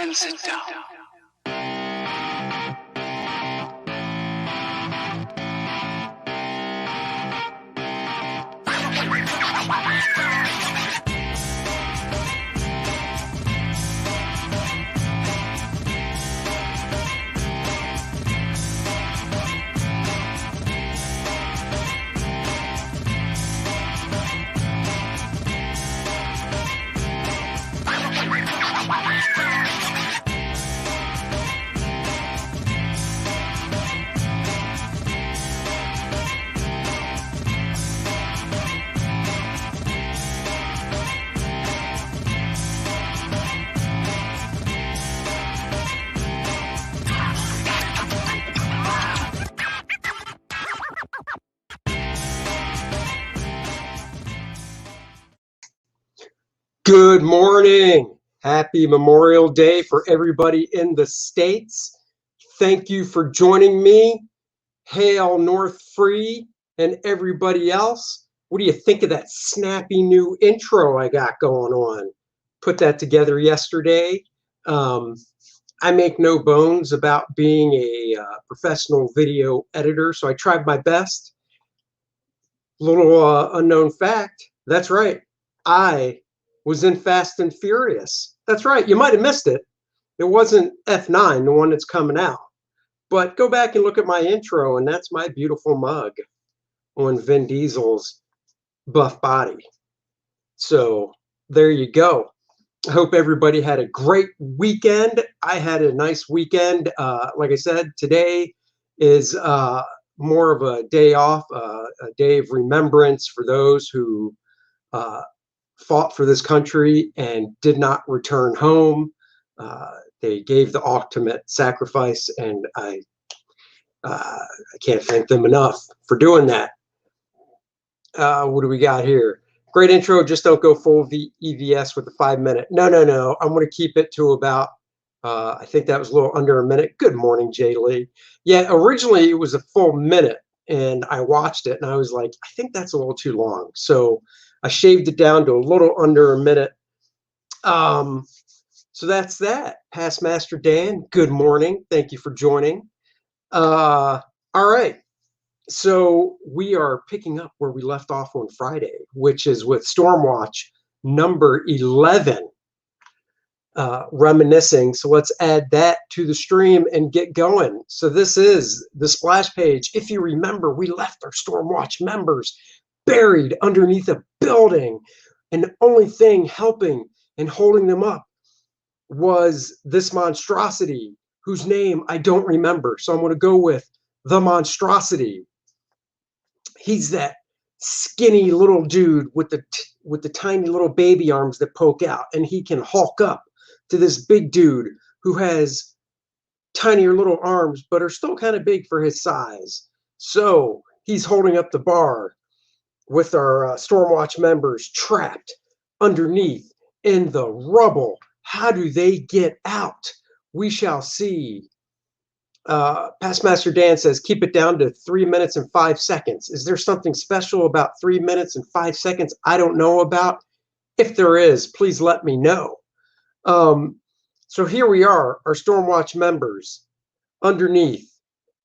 and sit down. Good morning. Happy Memorial Day for everybody in the States. Thank you for joining me. Hail North Free and everybody else. What do you think of that snappy new intro I got going on? Put that together yesterday. I make no bones about being a professional video editor, so I tried my best. Little unknown fact, that's right. I was in Fast and Furious. That's right. You might have missed it. It wasn't F9, the one that's coming out. But go back and look at my intro, and that's my beautiful mug on Vin Diesel's buff body. So there you go. I hope everybody had a great weekend. I had a nice weekend. Like I said, today is more of a day off, a day of remembrance for those who fought for this country and did not return home. They gave the ultimate sacrifice, and I can't thank them enough for doing that. What do we got here? Great intro. Just don't go full EVS with the 5-minute. No. I'm going to keep it to about, I think that was a little under a minute. Good morning, Jay Lee. Yeah, originally it was a full minute, and I watched it, and I was like, I think that's a little too long. So I shaved it down to a little under a minute. So that's that. Past Master Dan, good morning. Thank you for joining. All right. So we are picking up where we left off on Friday, which is with Stormwatch number 11, reminiscing. So let's add that to the stream and get going. So this is the splash page. If you remember, we left our Stormwatch members buried underneath a building, and the only thing helping and holding them up was this monstrosity whose name I don't remember. So I'm going to go with the monstrosity. He's that skinny little dude with the tiny little baby arms that poke out, and he can hulk up to this big dude who has tinier little arms but are still kind of big for his size. So he's holding up the bar with our Stormwatch members trapped underneath in the rubble. How do they get out? We shall see. Past Master Dan says, keep it down to 3 minutes and 5 seconds. Is there something special about 3 minutes and 5 seconds I don't know about? If there is, please let me know. So here we are, our Stormwatch members underneath.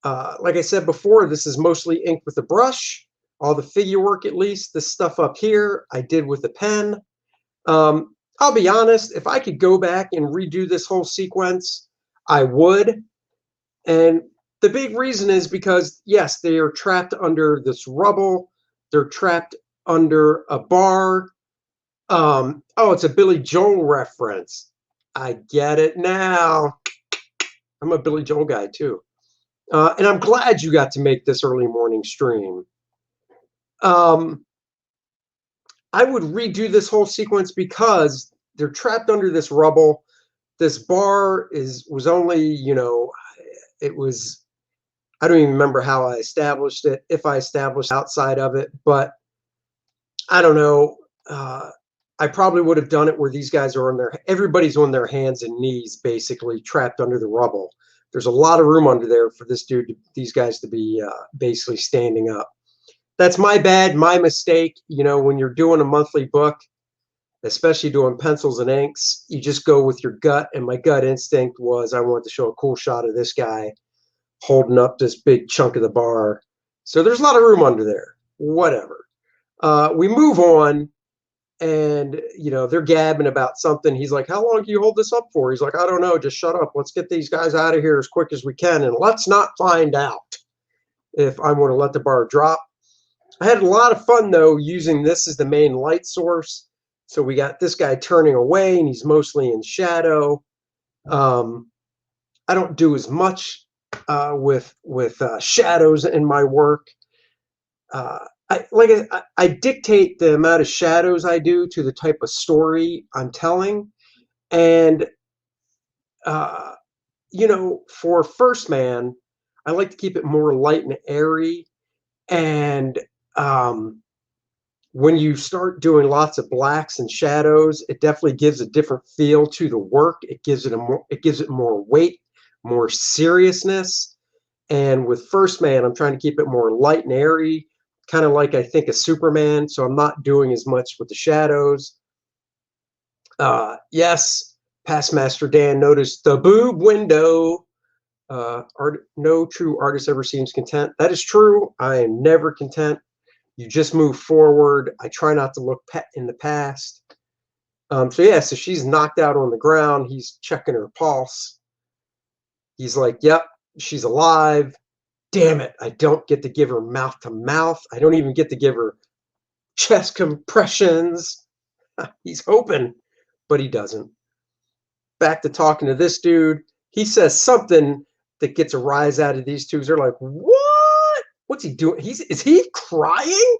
Like I said before, this is mostly inked with a brush. All the figure work, at least, this stuff up here, I did with a pen. I'll be honest, if I could go back and redo this whole sequence, I would. And the big reason is because, yes, they are trapped under this rubble. They're trapped under a bar. Oh, it's a Billy Joel reference. I get it now. I'm a Billy Joel guy, too. And I'm glad you got to make this early morning stream. I would redo this whole sequence because they're trapped under this rubble. This bar was only, it was, I don't even remember how I established it, if I established outside of it, but I don't know. I probably would have done it where these guys are everybody's on their hands and knees, basically trapped under the rubble. There's a lot of room under there for these guys to be basically standing up. That's my bad, my mistake. When you're doing a monthly book, especially doing pencils and inks. You just go with your gut, and my gut instinct was I wanted to show a cool shot of this guy holding up this big chunk of the bar. So there's a lot of room under there. Whatever. We move on, and they're gabbing about something. He's like, how long do you hold this up for? He's like, I don't know, just shut up. Let's get these guys out of here as quick as we can, and let's not find out if I want to let the bar drop. I had a lot of fun though using this as the main light source. So we got this guy turning away, and he's mostly in shadow. I don't do as much with shadows in my work. I dictate the amount of shadows I do to the type of story I'm telling, and for First Man, I like to keep it more light and airy. And when you start doing lots of blacks and shadows, it definitely gives a different feel to the work. It gives it more weight, more seriousness. And with First Man, I'm trying to keep it more light and airy, kind of like I think of Superman. So I'm not doing as much with the shadows. Yes, Past Master Dan noticed the boob window. No true artist ever seems content. That is true. I am never content. You just move forward. I try not to look in the past. So she's knocked out on the ground. He's checking her pulse. He's like, yep, she's alive. Damn it, I don't get to give her mouth to mouth. I don't even get to give her chest compressions. He's hoping, but he doesn't. Back to talking to this dude. He says something that gets a rise out of these two. They're like, what? What's he doing? Is he crying?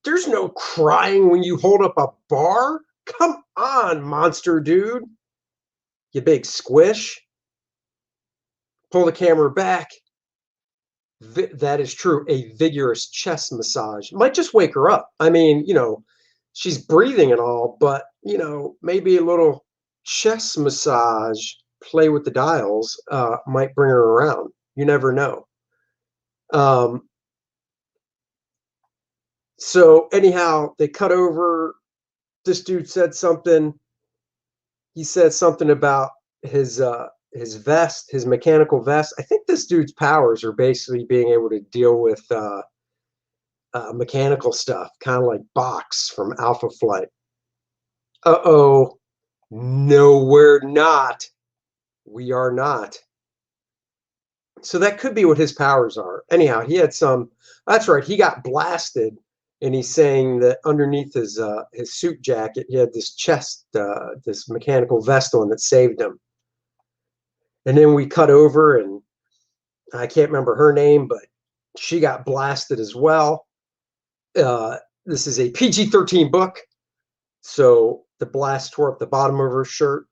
There's no crying when you hold up a bar. Come on, monster dude. You big squish. Pull the camera back. That is true. A vigorous chest massage might just wake her up. I mean, she's breathing and all, but, maybe a little chest massage, play with the dials, might bring her around. You never know. So anyhow, they cut over. This dude said something. He said something about his vest, his mechanical vest. I think this dude's powers are basically being able to deal with mechanical stuff, kind of like Box from Alpha Flight. Uh-oh. No, we're not. We are not. So that could be what his powers are. Anyhow, he had some. That's right. He got blasted, and he's saying that underneath his suit jacket, he had this this mechanical vest on that saved him. And then we cut over, and I can't remember her name, but she got blasted as well. This is a PG-13 book, so the blast tore up the bottom of her shirt.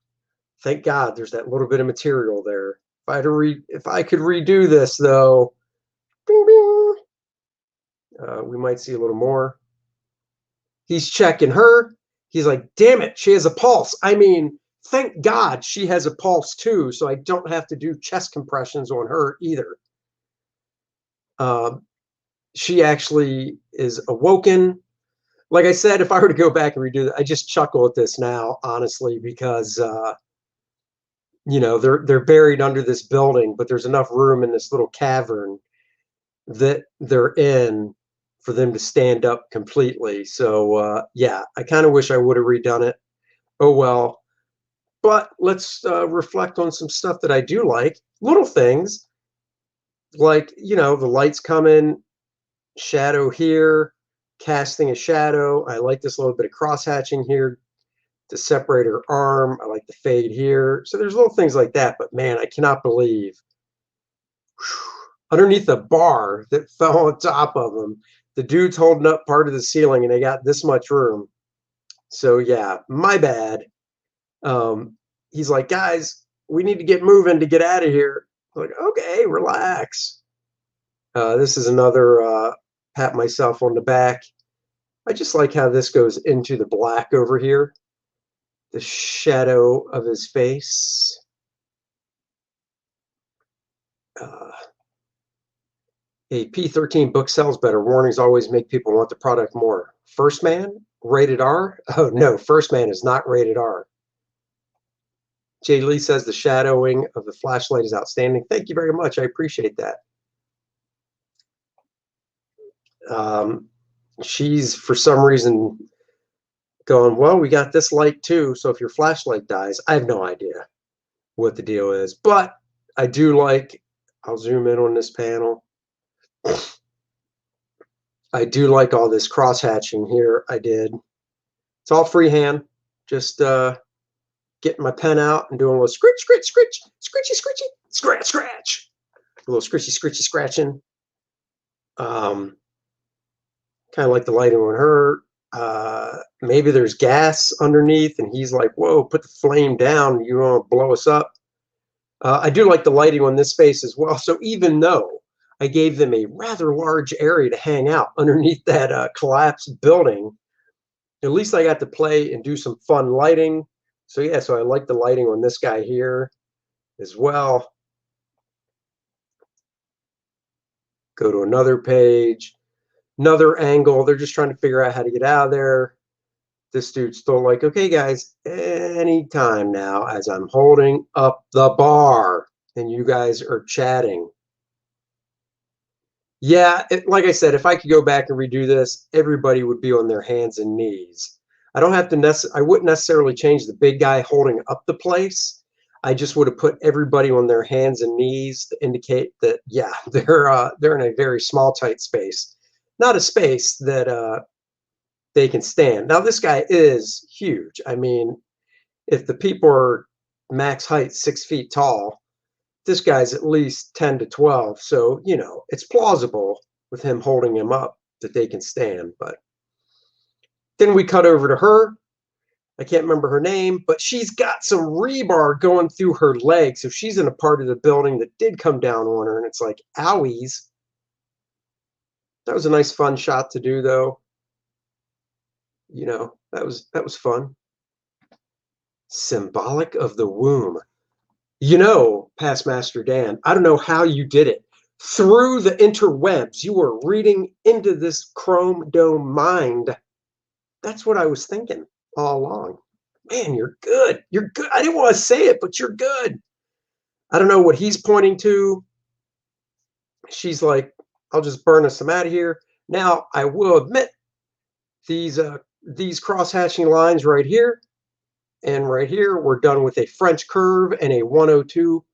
Thank God there's that little bit of material there. If I could redo this, though, bing, bing, we might see a little more. He's checking her. He's like, damn it, she has a pulse. I mean, thank God she has a pulse too, so I don't have to do chest compressions on her either. She actually is awoken. Like I said, if I were to go back and redo that, I just chuckle at this now, honestly, because they're buried under this building, but there's enough room in this little cavern that they're in for them to stand up completely. So I kind of wish I would have redone it. Oh well. But let's reflect on some stuff that I do like. Little things like, the lights come in, shadow here, casting a shadow. I like this little bit of cross hatching here to separate her arm. I like the fade here. So there's little things like that. But man, I cannot believe underneath the bar that fell on top of them, the dude's holding up part of the ceiling and they got this much room. So yeah, my bad. He's like, guys, we need to get moving to get out of here. I'm like, okay, relax. This is another pat myself on the back. I just like how this goes into the black over here. The shadow of his face. A P-13 book sells better. Warnings always make people want the product more. First Man, rated R? Oh no, First Man is not rated R. Jay Lee says the shadowing of the flashlight is outstanding. Thank you very much. I appreciate that. She's for some reason going, well, we got this light too. So if your flashlight dies, I have no idea what the deal is. But I do like, I'll zoom in on this panel. I do like all this cross hatching here. I did. It's all freehand. Just getting my pen out and doing a little scritch, scritch, scritch, scritchy, scritchy, scratch, scratch. A little scritchy, scritchy, scratching. Kind of like the lighting on her. Maybe there's gas underneath, and he's like, whoa, put the flame down. You want to blow us up? I do like the lighting on this face as well. So even though I gave them a rather large area to hang out underneath that collapsed building, at least I got to play and do some fun lighting. So yeah, so I like the lighting on this guy here as well. Go to another page, another angle. They're just trying to figure out how to get out of there. This dude's still like, okay, guys, anytime now as I'm holding up the bar and you guys are chatting. Yeah, like I said, if I could go back and redo this, everybody would be on their hands and knees. I don't have to I wouldn't necessarily change the big guy holding up the place. I just would have put everybody on their hands and knees to indicate that, yeah, they're in a very small, tight space, not a space that they can stand. Now, this guy is huge. I mean, if the people are max height 6 feet tall, this guy's at least 10 to 12. So, you know, it's plausible with him holding him up that they can stand. But then we cut over to her. I can't remember her name, but she's got some rebar going through her leg. So she's in a part of the building that did come down on her. And it's like, owies. That was a nice, fun shot to do, though. You know, that was fun. Symbolic of the womb. You know, Past Master Dan, I don't know how you did it. Through the interwebs, you were reading into this Chrome Dome mind. That's what I was thinking all along. Man, you're good. You're good. I didn't want to say it, but you're good. I don't know what he's pointing to. She's like, I'll just burn us some out of here. Now, I will admit, these cross-hatching lines right here and right here, we're done with a French curve and a 102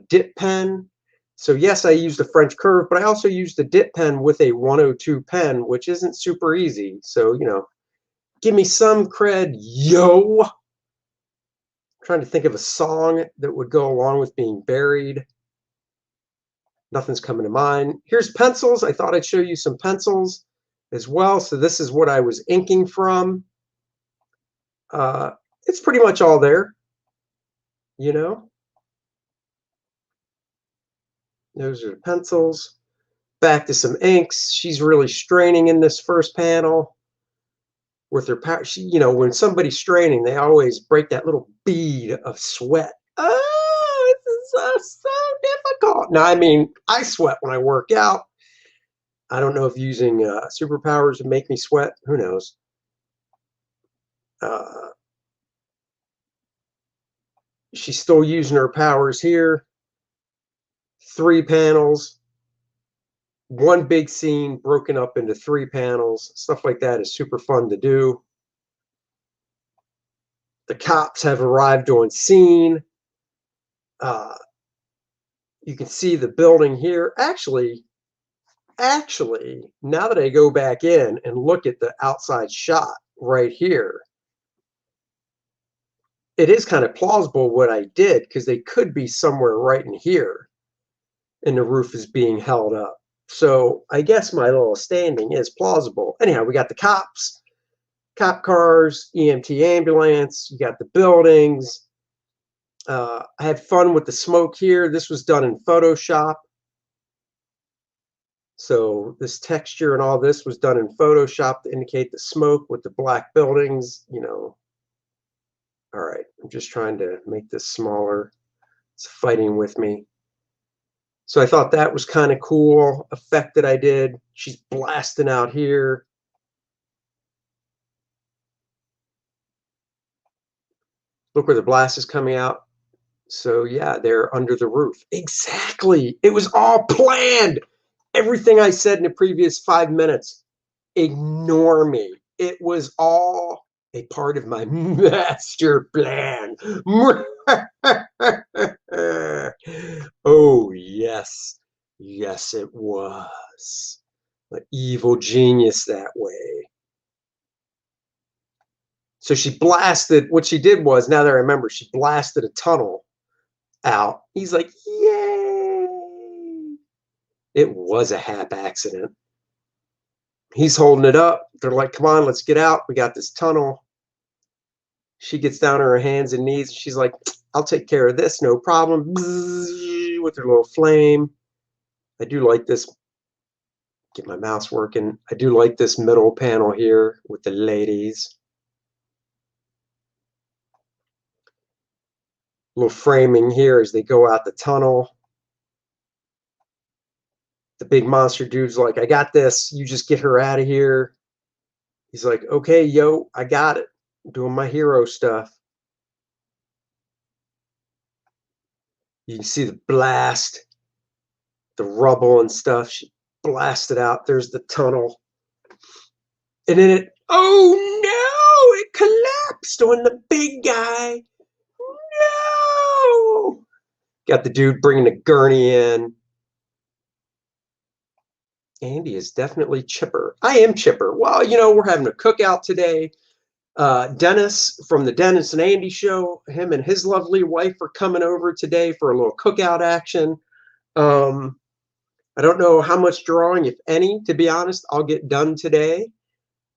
dip pen. So yes, I used a French curve, but I also used a dip pen with a 102 pen, which isn't super easy. So, you know, give me some cred, yo. I'm trying to think of a song that would go along with being buried. Nothing's coming to mind. Here's pencils. I thought I'd show you some pencils as well. So this is what I was inking from. It's pretty much all there, you know. Those are the pencils. Back to some inks. She's really straining in this first panel with her power. You know, when somebody's straining, they always break that little bead of sweat. Oh, this is so difficult. Now, I mean, I sweat when I work out. I don't know if using superpowers would make me sweat. Who knows? She's still using her powers here. 3 panels. One big scene broken up into 3 panels. Stuff like that is super fun to do. The cops have arrived on scene. You can see the building here. Actually, now that I go back in and look at the outside shot right here, it is kind of plausible what I did, because they could be somewhere right in here and the roof is being held up. So I guess my little standing is plausible. Anyhow, we got the cops, cop cars, EMT ambulance, you got the buildings. I had fun with the smoke here. This was done in Photoshop. So this texture and all this was done in Photoshop to indicate the smoke with the black buildings, you know. All right, I'm just trying to make this smaller. It's fighting with me. So I thought that was kind of cool effect that I did. She's blasting out here. Look where the blast is coming out. So yeah, they're under the roof. Exactly. It was all planned. Everything I said in the previous 5 minutes, ignore me. It was all a part of my master plan. Oh, yes. Yes, it was. An evil genius that way. So she blasted, what she did was, now that I remember, she blasted a tunnel out. He's like, yay. It was a hap accident. He's holding it up. They're like, come on, let's get out. We got this tunnel. She gets down on her hands and knees. She's like, I'll take care of this, no problem. With her little flame. I do like this. Get my mouse working. I do like this middle panel here with the ladies. Little framing here as they go out the tunnel. The big monster dude's like, I got this. You just get her out of here. He's like, okay, yo, I got it. I'm doing my hero stuff. You can see the blast, the rubble and stuff. She blasted out. There's the tunnel. And then it, oh no, it collapsed on the big guy. No. Got the dude bringing the gurney in. Andy is definitely chipper. I am chipper. Well, you know, we're having a cookout today. Dennis from the Dennis and Andy show, him and his lovely wife are coming over today for a little cookout action. I don't know how much drawing, if any, to be honest, I'll get done today.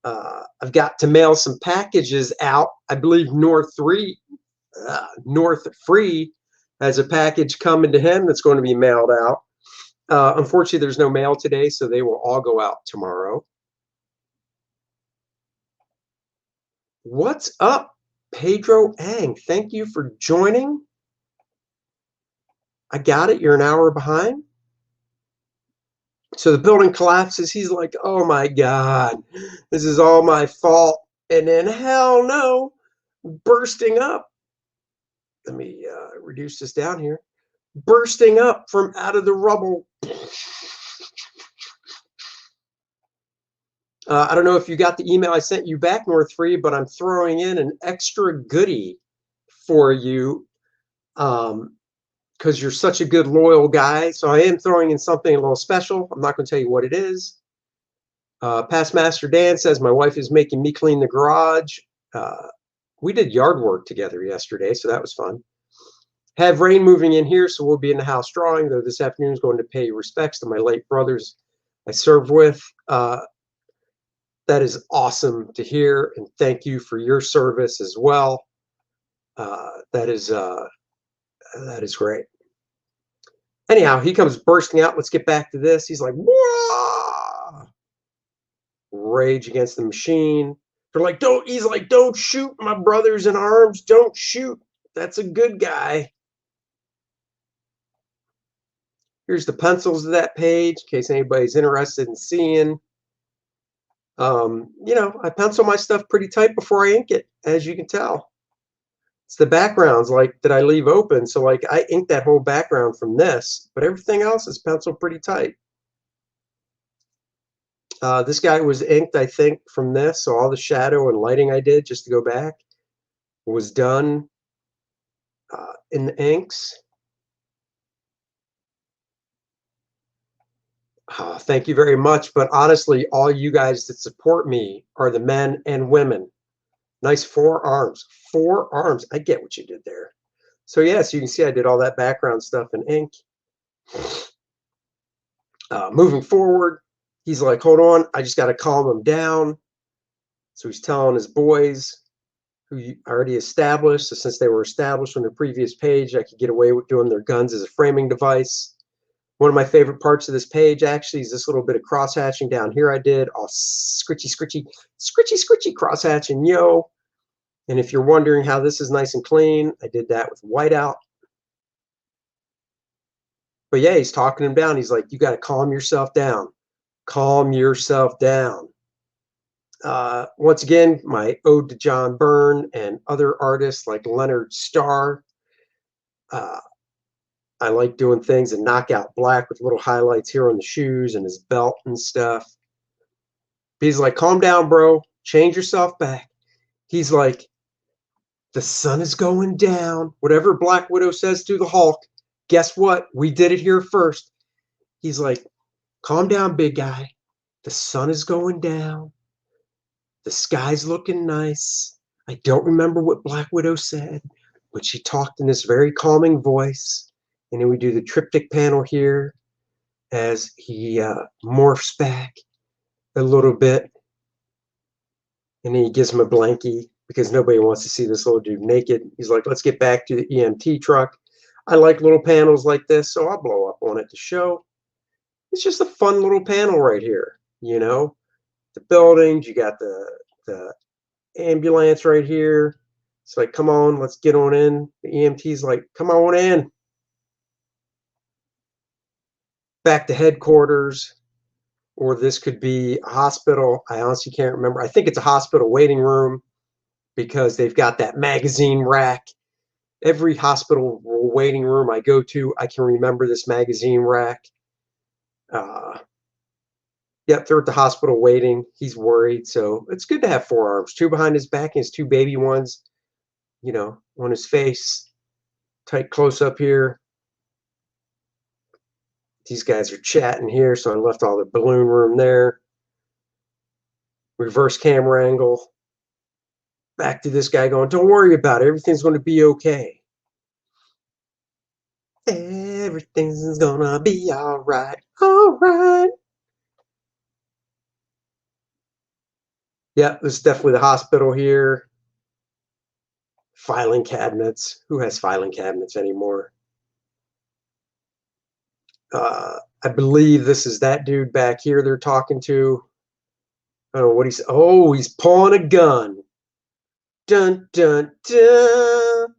I've got to mail some packages out. I believe North Free has a package coming to him that's going to be mailed out. Unfortunately, there's no mail today, so they will all go out tomorrow. What's up, Pedro Ang? Thank you for joining. I got it. You're an hour behind. So the building collapses. He's like, oh my God, this is all my fault. And then, hell no, bursting up. Let me reduce this down here. Bursting up from out of the rubble. I don't know if you got the email I sent you back, North Free, but I'm throwing in an extra goodie for you because you're such a good, loyal guy. So I am throwing in something a little special. I'm not going to tell you what it is. Past Master Dan says, my wife is making me clean the garage. We did yard work together yesterday, so that was fun. Have rain moving in here, so we'll be in the house drawing, though this afternoon is going to pay respects to my late brothers I served with. That is awesome to hear, and thank you for your service as well. That is great. Anyhow, he comes bursting out. Let's get back to this. He's like, whoa! Rage against the machine. They're like, don't. He's like, don't shoot, my brothers in arms. Don't shoot. That's a good guy. Here's the pencils of that page, in case anybody's interested in seeing. You know, I pencil my stuff pretty tight before I ink it, as you can tell. It's the backgrounds, like, that I leave open. So, like, I ink that whole background from this, but everything else is penciled pretty tight. This guy was inked, I think, from this. So all the shadow and lighting I did, just to go back, was done in the inks. Thank you very much. But honestly, all you guys that support me are the men and women. Nice forearms. Forearms. I get what you did there. So, yes, yeah, so you can see I did all that background stuff in ink. Moving forward, he's like, hold on, I just got to calm him down. So he's telling his boys, who I already established, so since they were established on the previous page, I could get away with doing their guns as a framing device. One of my favorite parts of this page actually is this little bit of cross-hatching down here I did, all scritchy cross-hatching, yo. And if you're wondering how this is nice and clean, I did that with whiteout. But yeah, he's talking him down. He's like, you got to calm yourself down. Calm yourself down. Once again, my ode to John Byrne and other artists like Leonard Starr. I like doing things in knockout black with little highlights here on the shoes and his belt and stuff. He's like, calm down, bro. Change yourself back. He's like, the sun is going down. Whatever Black Widow says to the Hulk, guess what? We did it here first. He's like, calm down, big guy. The sun is going down. The sky's looking nice. I don't remember what Black Widow said, but she talked in this very calming voice. And then we do the triptych panel here as he morphs back a little bit. And then he gives him a blankie because nobody wants to see this little dude naked. He's like, let's get back to the EMT truck. I like little panels like this, so I'll blow up on it to show. It's just a fun little panel right here, you know. The buildings, you got the ambulance right here. It's like, come on, let's get on in. The EMT's like, come on in. Back to headquarters, or this could be a hospital. I honestly can't remember. I think it's a hospital waiting room because they've got that magazine rack. Every hospital waiting room I go to, I can remember this magazine rack. Yep, they're at the hospital waiting. He's worried, so it's good to have forearms. Two behind his back and his two baby ones, you know, on his face. Tight close up here. These guys are chatting here, so I left all the balloon room there. Reverse camera angle. Back to this guy going, don't worry about it. Everything's going to be okay. Everything's going to be all right. All right. Yeah, this is definitely the hospital here. Filing cabinets. Who has filing cabinets anymore? I believe this is that dude back here they're talking to. I don't know what he's. Oh, he's pulling a gun. Dun, dun, dun.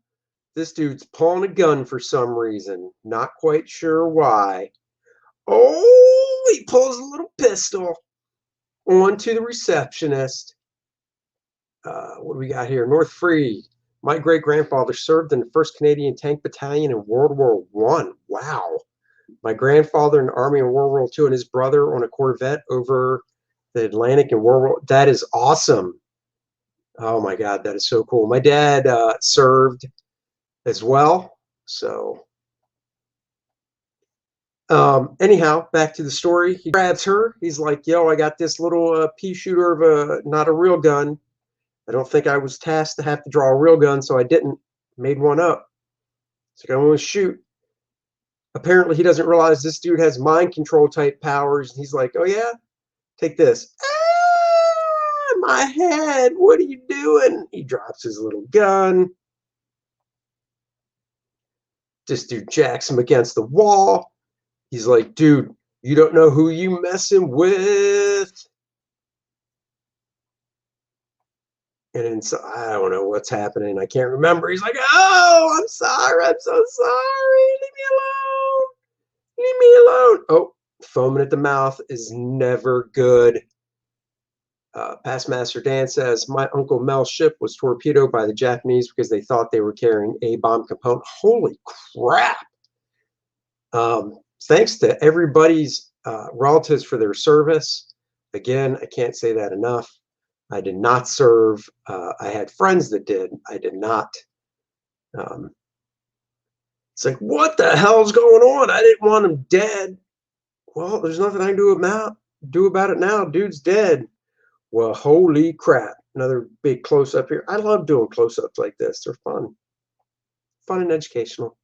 This dude's pulling a gun for some reason. Not quite sure why. Oh, he pulls a little pistol onto the receptionist. What do we got here? North Free. My great-grandfather served in the 1st Canadian Tank Battalion in World War I. Wow. My grandfather in the Army in World War II and his brother on a Corvette over the Atlantic in World War. That is awesome. Oh my God, that is so cool. My dad served as well. So anyhow, back to the story. He grabs her. He's like, yo, I got this little pea shooter of a, not a real gun. I don't think I was tasked to have to draw a real gun, so I didn't. Made one up. It's like, I'm going to shoot. Apparently, he doesn't realize this dude has mind control type powers. And he's like, oh, yeah? Take this. Ah, my head. What are you doing? He drops his little gun. This dude jacks him against the wall. He's like, dude, you don't know who you messing with. And then so, I don't know what's happening. I can't remember. He's like, oh, I'm sorry. I'm so sorry. Leave me alone. Leave me alone. Oh, foaming at the mouth is never good. Past Master Dan says, my Uncle Mel's ship was torpedoed by the Japanese because they thought they were carrying a bomb component. Holy crap. Thanks to everybody's relatives for their service. Again, I can't say that enough. I did not serve. I had friends that did. I did not. It's like, what the hell's going on? I didn't want him dead. Well, there's nothing I can do about it now. Dude's dead. Well, holy crap. Another big close-up here. I love doing close-ups like this. They're fun. Fun and educational.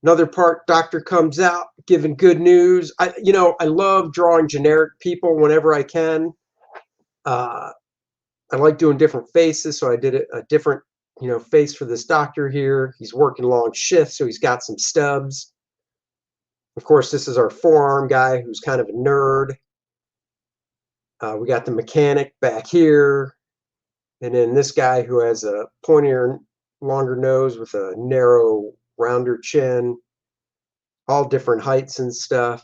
Another part, doctor comes out giving good news. I love drawing generic people whenever I can. I like doing different faces, so I did a different, face for this doctor here. He's working long shifts, so he's got some stubs. Of course, this is our forearm guy who's kind of a nerd. We got the mechanic back here. And then this guy who has a pointier, longer nose with a narrow rounder chin, all different heights and stuff.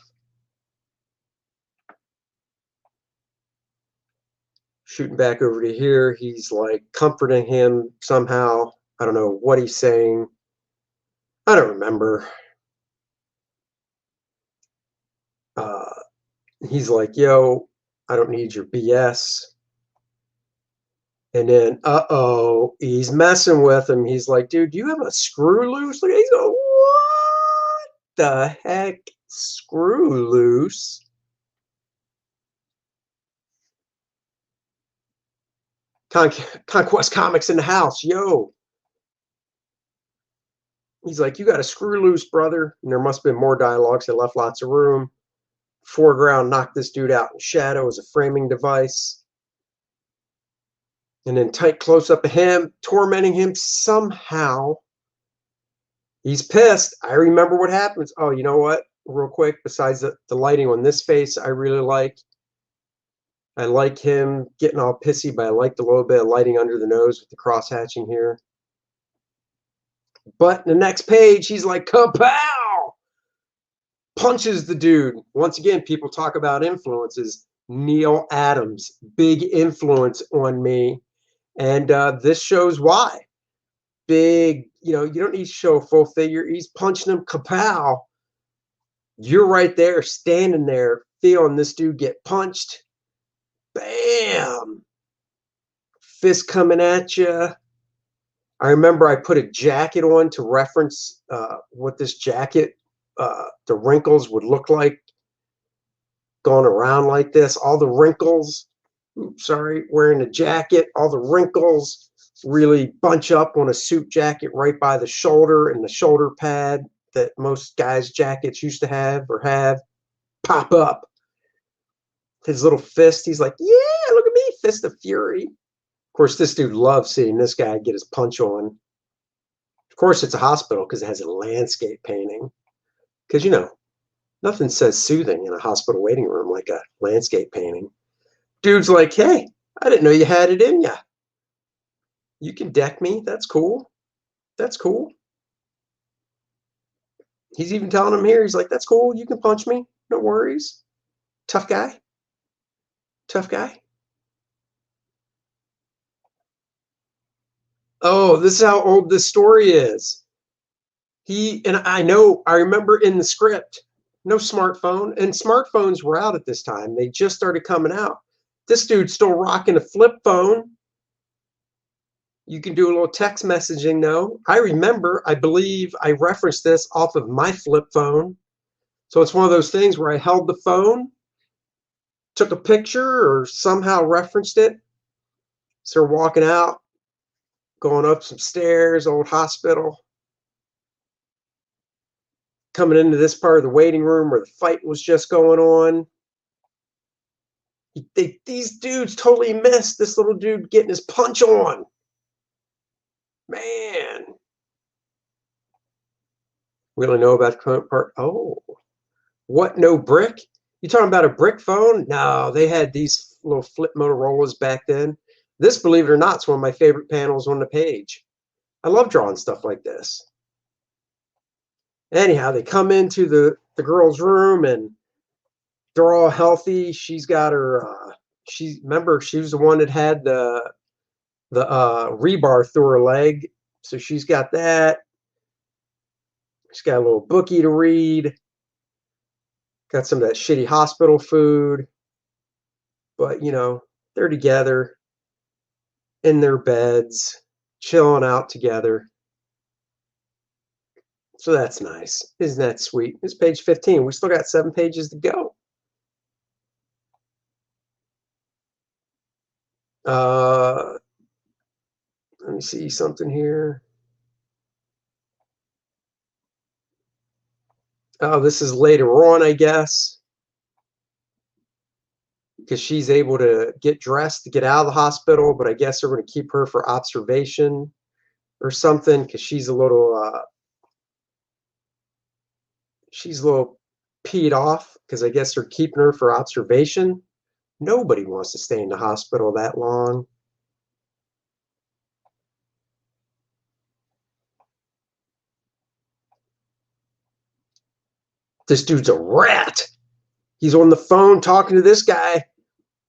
Shooting back over to here, he's like comforting him somehow. I don't know what he's saying. I don't remember. He's like, yo, I don't need your BS. And then, uh-oh, he's messing with him. He's like, dude, do you have a screw loose? Look, he's going, what the heck? Screw loose? Conquest Comics in the house, yo. He's like, you got a screw loose, brother. And there must have been more dialogues. They left lots of room. Foreground knocked this dude out in shadow as a framing device. And then tight close-up of him, tormenting him somehow. He's pissed. I remember what happens. Oh, you know what? Real quick, besides the lighting on this face, I really like. I like him getting all pissy, but I liked a little bit of lighting under the nose with the cross-hatching here. But the next page, he's like, kapow! Punches the dude. Once again, people talk about influences. Neil Adams, big influence on me. And this shows why. Big, you don't need to show a full figure. He's punching him, kapow. You're right there, standing there, feeling this dude get punched. Bam! Fist coming at you. I remember I put a jacket on to reference what this jacket, the wrinkles would look like going around like this. All the wrinkles, wearing a jacket, all the wrinkles really bunch up on a suit jacket right by the shoulder, and the shoulder pad that most guys' jackets used to have or have pop up. His little fist, he's like, yeah, look at me, fist of fury. Of course, this dude loves seeing this guy get his punch on. Of course, it's a hospital because it has a landscape painting. Because, nothing says soothing in a hospital waiting room like a landscape painting. Dude's like, hey, I didn't know you had it in ya. You can deck me. That's cool. That's cool. He's even telling him here, he's like, that's cool. You can punch me. No worries. Tough guy. Tough guy. Oh, this is how old this story is. I remember in the script, no smartphone, and smartphones were out at this time. They just started coming out. This dude's still rocking a flip phone. You can do a little text messaging though. I remember, I believe I referenced this off of my flip phone. So it's one of those things where I held the phone, took a picture, or somehow referenced it. So we're walking out, going up some stairs, old hospital. Coming into this part of the waiting room where the fight was just going on. These dudes totally missed this little dude getting his punch on. Man. We don't know about the current part. Oh, what? No brick? You talking about a brick phone? No, they had these little flip Motorola's back then. This, believe it or not, is one of my favorite panels on the page. I love drawing stuff like this. Anyhow, they come into the girl's room and they're all healthy. She's got her, remember, she was the one that had the rebar through her leg. So she's got that. She's got a little bookie to read. Got some of that shitty hospital food. But, they're together in their beds, chilling out together. So that's nice. Isn't that sweet? It's page 15. We still got 7 pages to go. Let me see something here. Oh, this is later on, I guess. Because she's able to get dressed to get out of the hospital, but I guess they're going to keep her for observation or something because she's a little peed off because I guess they're keeping her for observation. Nobody wants to stay in the hospital that long. This dude's a rat. He's on the phone talking to this guy.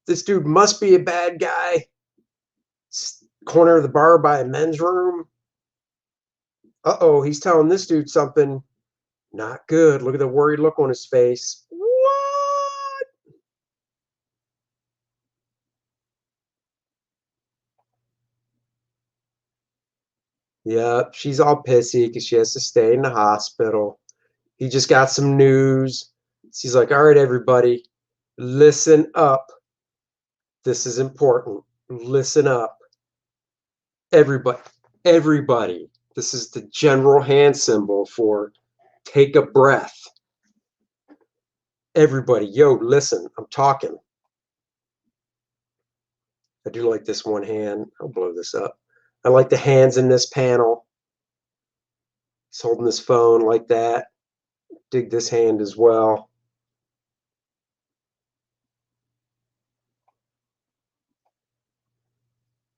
This dude must be a bad guy. Corner of the bar by a men's room. Uh-oh, he's telling this dude something not good. Look at the worried look on his face. What? Yep, she's all pissy because she has to stay in the hospital. He just got some news. She's like, all right, everybody, listen up. This is important. Listen up. Everybody. This is the general hand symbol for take a breath. Everybody, yo, listen, I'm talking. I do like this one hand. I'll blow this up. I like the hands in this panel. He's holding his phone like that. Dig this hand as well.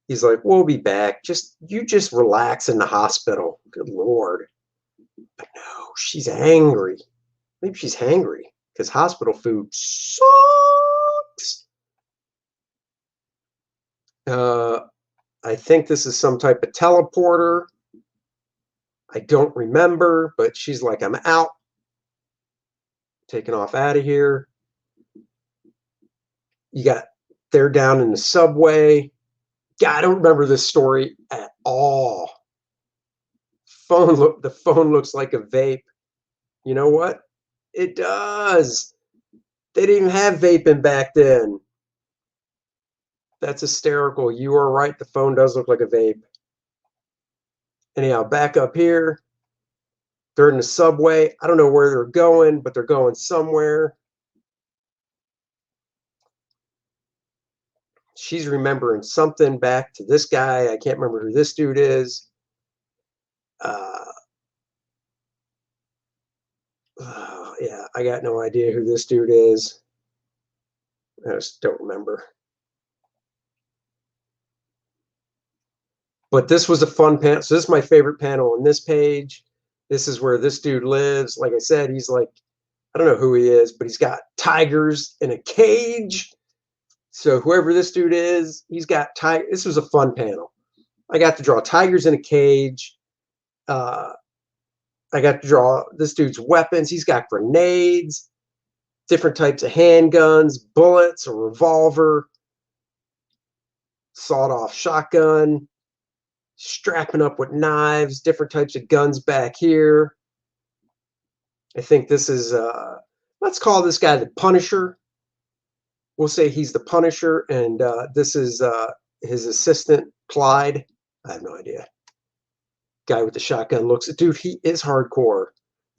He's like, we'll be back. You just relax in the hospital. Good Lord. But no, she's angry. Maybe she's hangry because hospital food sucks. I think this is some type of teleporter. I don't remember, but she's like, I'm out. Taking off out of here. They're down in the subway. God, I don't remember this story at all. The phone looks like a vape. You know what? It does. They didn't even have vaping back then. That's hysterical. You are right. The phone does look like a vape. Anyhow, back up here. They're in the subway. I don't know where they're going, but they're going somewhere. She's remembering something back to this guy. I can't remember who this dude is. Yeah, I got no idea who this dude is. I just don't remember. But this was a fun panel. So this is my favorite panel on this page. This is where this dude lives. Like I said, he's like, I don't know who he is, but he's got tigers in a cage. So whoever this dude is, he's got tigers. This was a fun panel. I got to draw tigers in a cage. I got to draw this dude's weapons. He's got grenades, different types of handguns, bullets, a revolver, sawed-off shotgun, strapping up with knives, different types of guns back here. I think this is, let's call this guy the Punisher. We'll say he's the Punisher, and this is his assistant, Clyde. I have no idea. Guy with the shotgun looks, dude, he is hardcore.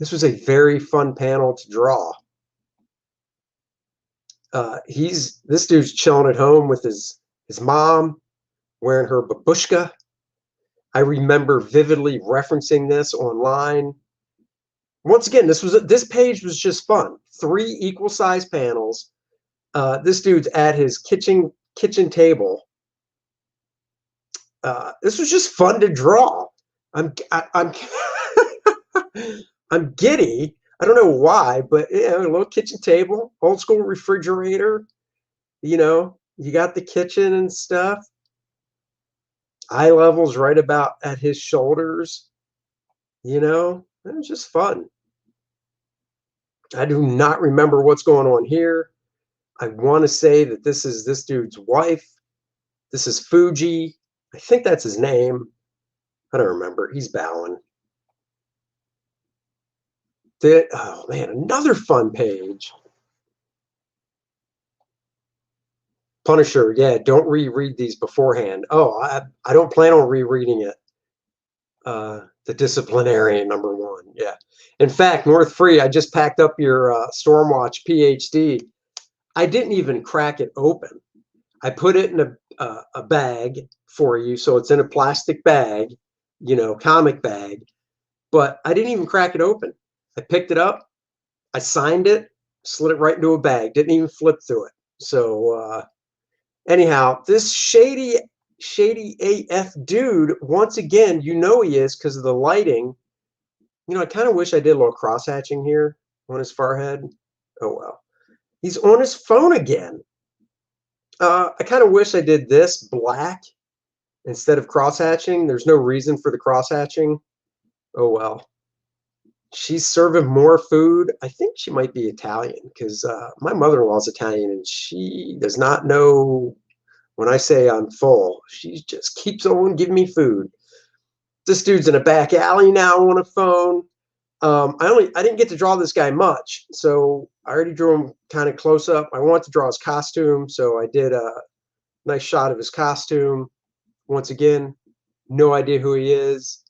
This was a very fun panel to draw. This dude's chilling at home with his mom, wearing her babushka. I remember vividly referencing this online. Once again, this page was just fun. 3 equal-sized panels. This dude's at his kitchen table. This was just fun to draw. I'm I'm giddy. I don't know why, but a little kitchen table, old school refrigerator. You know, you got the kitchen and stuff. Eye level's right about at his shoulders. You know, it was just fun. I do not remember what's going on here. I want to say that this is this dude's wife. This is Fuji. I think that's his name. I don't remember. He's bowing. Oh man, another fun page. Punisher, yeah, don't reread these beforehand. Oh, I don't plan on rereading it. The Disciplinarian #1, yeah. In fact, North Free, I just packed up your Stormwatch PHD. I didn't even crack it open. I put it in a bag for you, so it's in a plastic bag, you know, comic bag, but I didn't even crack it open. I picked it up, I signed it, slid it right into a bag, didn't even flip through it. So anyhow, this shady AF dude, once again, you know he is because of the lighting. You know, I kind of wish I did a little cross hatching here. on his forehead. Oh, well. He's on his phone again. I kind of wish I did this black instead of cross-hatching. There's no reason for the cross-hatching. Oh, well. She's serving more food. I think she might be Italian because my mother-in-law's Italian, and she does not know when I say I'm full. She just keeps on giving me food. This dude's in a back alley now on a phone. I didn't get to draw this guy much, so I already drew him kind of close up. I wanted to draw his costume, so I did a nice shot of his costume. Once again, no idea who he is.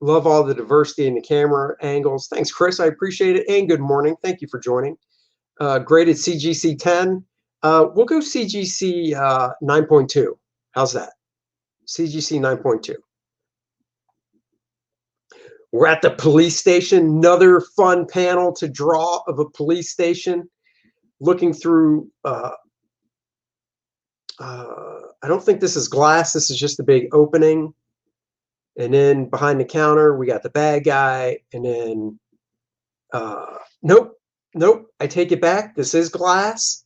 Love all the diversity in the camera angles. Thanks, Chris. I appreciate it. And good morning. Thank you for joining. Graded CGC 10. We'll go CGC 9.2. How's that? CGC 9.2. We're at the police station. Another fun panel to draw of a police station. Looking through, I don't think this is glass. This is just the big opening. And then behind the counter, we got the bad guy. And then, nope. I take it back. This is glass.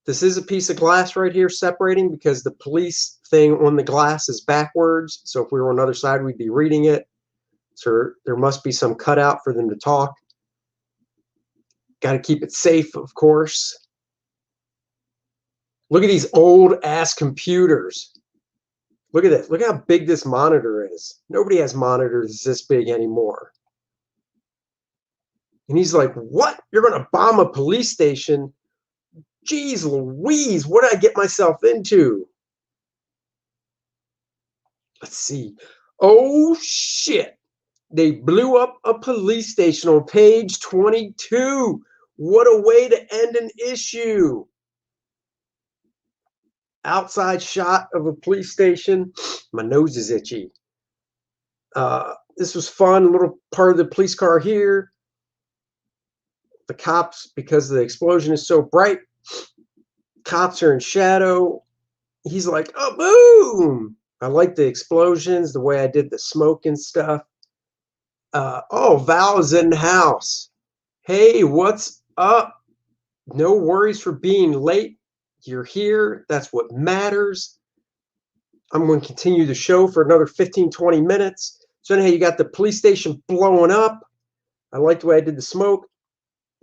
This is a piece of glass right here separating because the police thing on the glass is backwards. So if we were on the other side, we'd be reading it. So there must be some cutout for them to talk. Got to keep it safe, of course. Look at these old ass computers. Look at this. Look how big this monitor is. Nobody has monitors this big anymore. And he's like, what? You're going to bomb a police station? Jeez Louise, what did I get myself into? Let's see. Oh, shit. They blew up a police station on page 22. What a way to end an issue. Outside shot of a police station. My nose is itchy. This was fun. A little part of the police car here. The cops, because the explosion is so bright, cops are in shadow. He's like, oh, boom. I like the explosions, the way I did the smoke and stuff. Oh, Val is in the house. Hey, what's up? No worries for being late. You're here. That's what matters. I'm going to continue the show for another 15, 20 minutes. So anyhow, you got the police station blowing up. I like the way I did the smoke.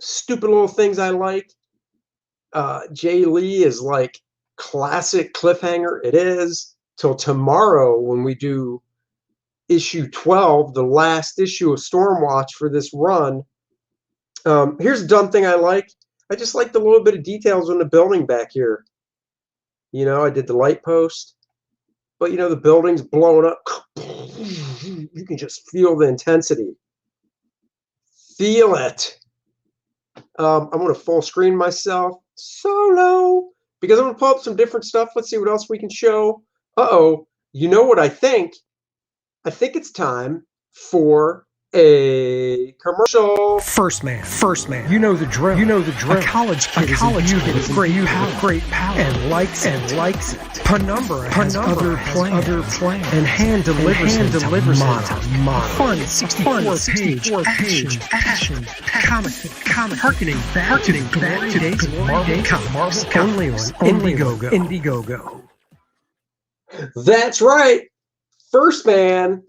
Stupid little things I like. Jay Lee is like classic cliffhanger. It is. Till tomorrow when we do issue 12, the last issue of Stormwatch for this run. Here's a dumb thing I like. I just like the little bit of details on the building back here. You know, I did the light post. But, you know, the building's blowing up. You can just feel the intensity. Feel it. I'm going to full screen myself solo because I'm going to pull up some different stuff. Let's see what else we can show. Uh-oh. You know what I think? I think it's time for a commercial. First man. You know the drill. A college kid is a great palate and likes it. Penumbra has other plans. And hand delivers it Fun 64-page action, comic, harkening back to the days of Marvel Comics. Only on Indiegogo. That's right. First Man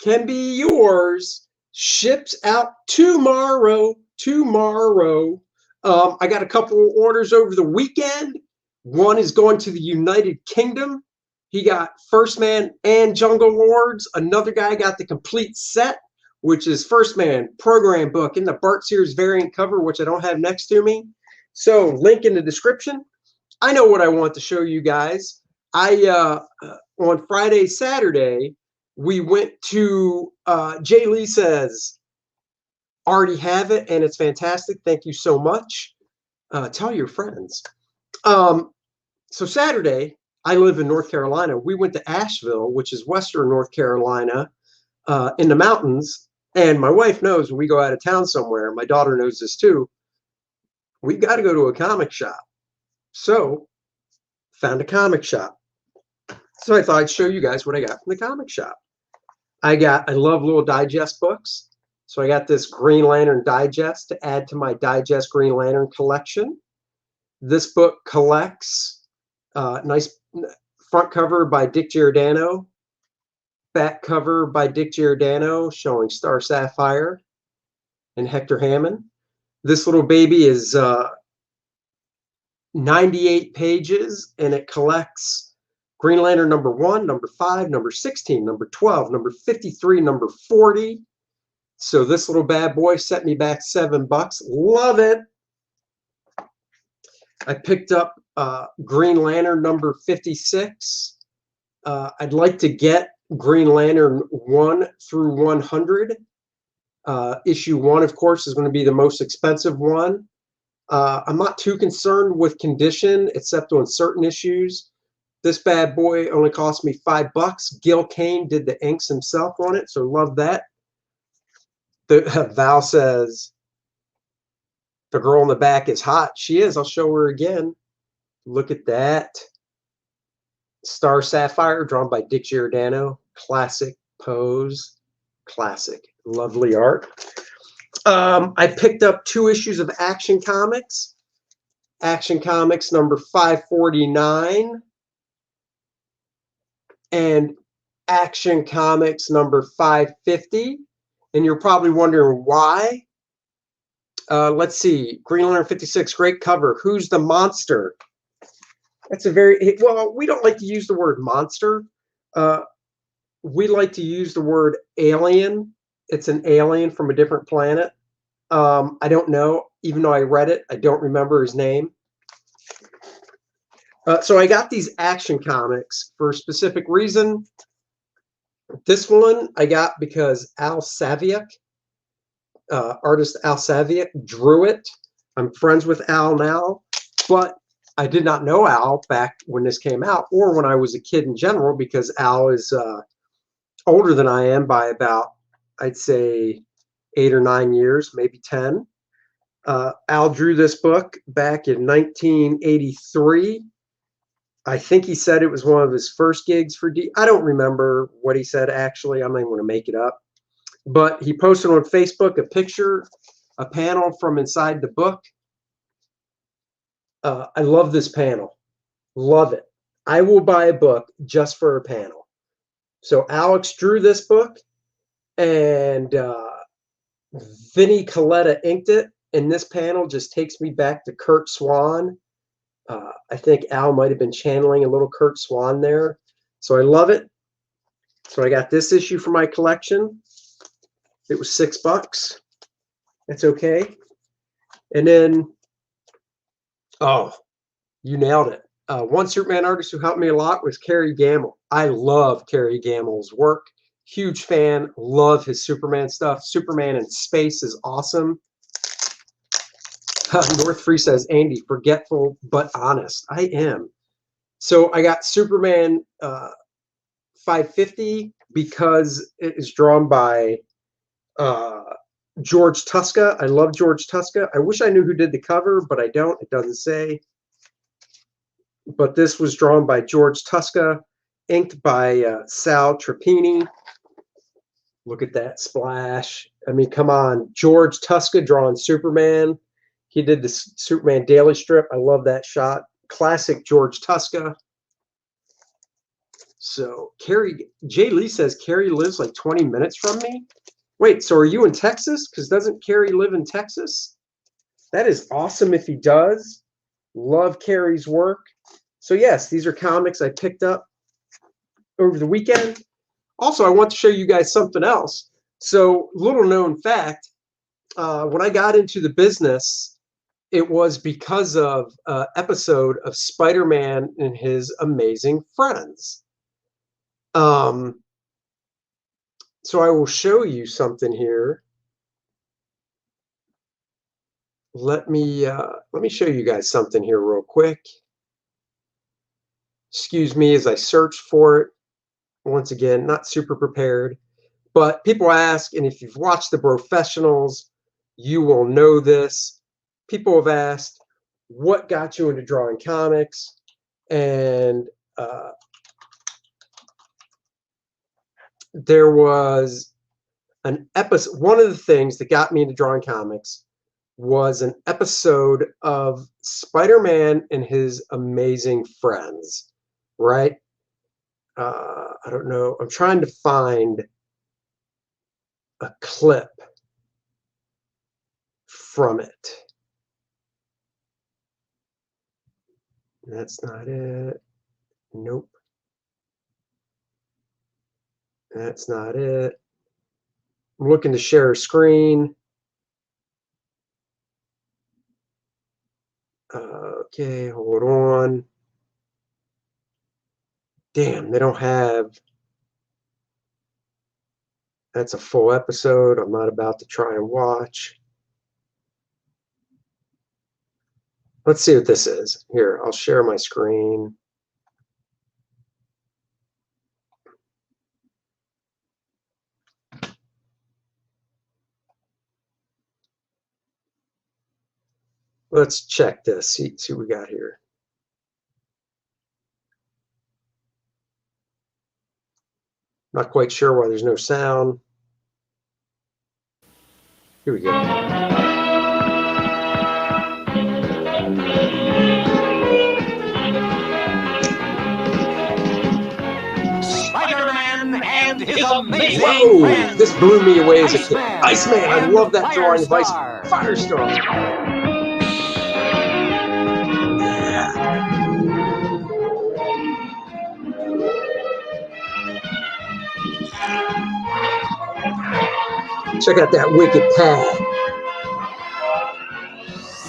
can be yours. Ships out tomorrow. I got a couple of orders over the weekend. One is going to the United Kingdom. He got First Man and Jungle Lords. Another guy got the complete set, which is First Man program book in the Bart Series variant cover, which I don't have next to me. So link in the description. I know what I want to show you guys. On Friday, Saturday, we went to Jay Lee says, already have it, and it's fantastic. Thank you so much. Tell your friends. So Saturday, I live in North Carolina. We went to Asheville, which is Western North Carolina, in the mountains. And my wife knows when we go out of town somewhere. My daughter knows this too. We've got to go to a comic shop. So found a comic shop. So I thought I'd show you guys what I got from the comic shop. I love little digest books. So I got this Green Lantern Digest to add to my Digest Green Lantern collection. This book collects nice front cover by Dick Giordano, back cover by Dick Giordano showing Star Sapphire and Hector Hammond. This little baby is 98 pages, and it collects Green Lantern number 1, number 5, number 16, number 12, number 53, number 40. So this little bad boy set me back $7. Love it. I picked up Green Lantern number 56. I'd like to get Green Lantern 1 through 100. Issue 1, of course, is going to be the most expensive one. I'm not too concerned with condition, except on certain issues. This bad boy only cost me $5. Gil Kane did the inks himself on it, so love that. Val says, the girl in the back is hot. She is. I'll show her again. Look at that. Star Sapphire, drawn by Dick Giordano. Classic pose. Classic. Lovely art. I picked up 2 issues of Action Comics. Action Comics number 549 and Action Comics number 550. And you're probably wondering why. Let's see. Green Lantern 56, great cover. Who's the monster? That's a very, well, we don't like to use the word monster. We like to use the word alien. It's an alien from a different planet. I don't know. Even though I read it, I don't remember his name. So I got these Action Comics for a specific reason. This one I got because Al Saviuk, artist Al Saviuk, drew it. I'm friends with Al now, but I did not know Al back when this came out, or when I was a kid in general, because Al is older than I am by about, I'd say, 8 or 9 years, maybe 10. Al drew this book back in 1983. I think he said it was one of his first gigs for I don't remember what he said, actually. I'm not even going to make it up. But he posted on Facebook a picture, a panel from inside the book. I love this panel. Love it. I will buy a book just for a panel. So Alex drew this book, and Vinnie Coletta inked it. And this panel just takes me back to Kurt Swan. I think Al might have been channeling a little Kurt Swan there. So I love it. So I got this issue for my collection. It was $6. That's okay. And then, oh, you nailed it. One Superman artist who helped me a lot was Kerry Gamble. I love Kerry Gamble's work. Huge fan. Love his Superman stuff. Superman in space is awesome. North Free says, Andy, forgetful but honest. I am. So I got Superman 550 because it is drawn by George Tuska. I love George Tuska. I wish I knew who did the cover, but I don't. It doesn't say. But this was drawn by George Tuska, inked by Sal Trapani. Look at that splash. I mean, come on. George Tuska drawing Superman. He did the Superman daily strip. I love that shot. Classic George Tuska. So Carrie, Jay Lee says Carrie lives like 20 minutes from me. Wait, so are you in Texas? Because doesn't Carrie live in Texas? That is awesome if he does. Love Carrie's work. So yes, these are comics I picked up over the weekend. Also, I want to show you guys something else. So little known fact, when I got into the business, it was because of an episode of Spider-Man and His Amazing Friends. So I will show you something here. Let me show you guys something here real quick. Excuse me as I search for it. Once again, not super prepared, but people ask, and if you've watched The Professionals, you will know this. People have asked, what got you into drawing comics? And there was an episode. One of the things that got me into drawing comics was an episode of Spider-Man and his amazing friends, right? I don't know. I'm trying to find a clip from it. That's not it. Nope. That's not it. I'm looking to share a screen. Okay, hold on. Damn, they don't have. That's a full episode. I'm not about to try and watch. Let's see what this is. Here, I'll share my screen. Let's check this. See what we got here. Not quite sure why there's no sound. Here we go. Spider-Man and his amazing Whoa! friends. This blew me away as a kid. Iceman Iceman, I and love that drawing of Ice. Firestorm. Firestorm. Check out that wicked pad.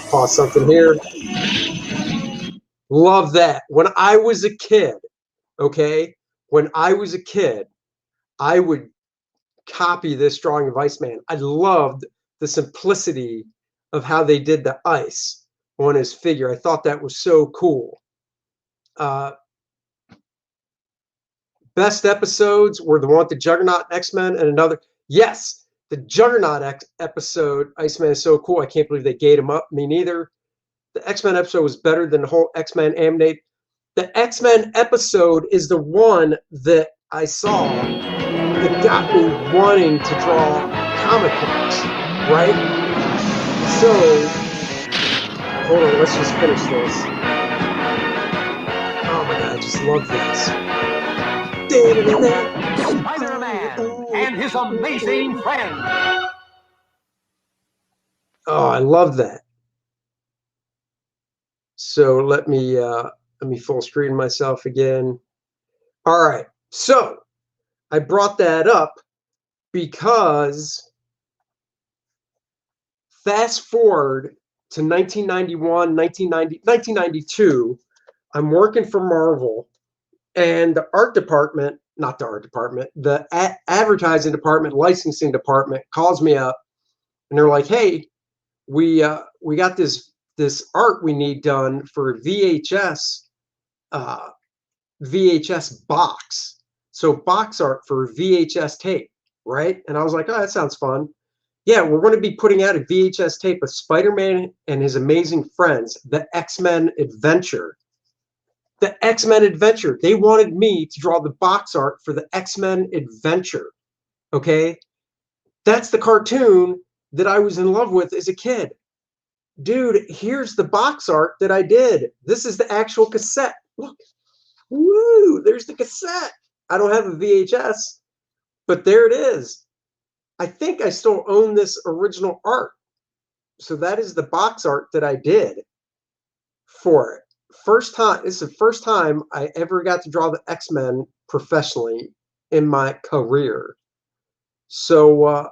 Pause something here. Love that. When I was a kid, okay, when I was a kid, I would copy this drawing of Iceman. I loved the simplicity of how they did the ice on his figure. I thought that was so cool. Best episodes were the one with the Juggernaut and X-Men and another. Yes, the Juggernaut episode, Iceman is so cool. I can't believe they gave him up. Me neither. The X-Men episode was better than the whole X-Men animated. The X-Men episode is the one that I saw that got me wanting to draw comic books, right? So, hold on, let's just finish this. Oh my God, I just love this. Spider-Man and his amazing friends. Oh, I love that. So let me full screen myself again. All right, so I brought that up because fast forward to 1991, 1992, I'm working for Marvel, and the art department, not the art department, the advertising department, licensing department calls me up, and they're like, "Hey, we got this art we need done for VHS box. So box art for VHS tape, right?" And I was like, "Oh, that sounds fun. Yeah, we're going to be putting out a VHS tape of Spider-Man and his amazing friends, the X-Men Adventure." The X-Men Adventure. They wanted me to draw the box art for the X-Men Adventure. Okay? That's the cartoon that I was in love with as a kid. Dude, here's the box art that I did. This is the actual cassette. Look. Woo! There's the cassette. I don't have a VHS, but there it is. I think I still own this original art. So that is the box art that I did for it. First time, it's the first time I ever got to draw the X-Men professionally in my career. So